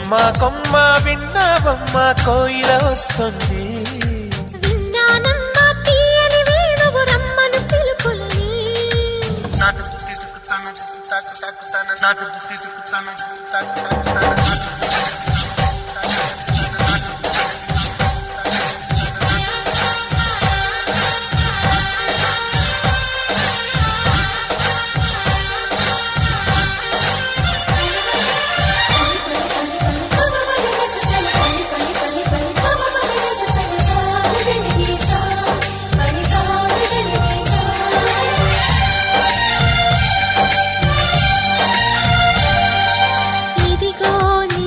కొమ్మ కొమ్మ విన్నావమ్మ కోయిల వస్తుంది. విన్నానమ్మా తీయని వేణువు రమ్మను పిలుపులని. నాటు తాకు తాకు తాకు నాటు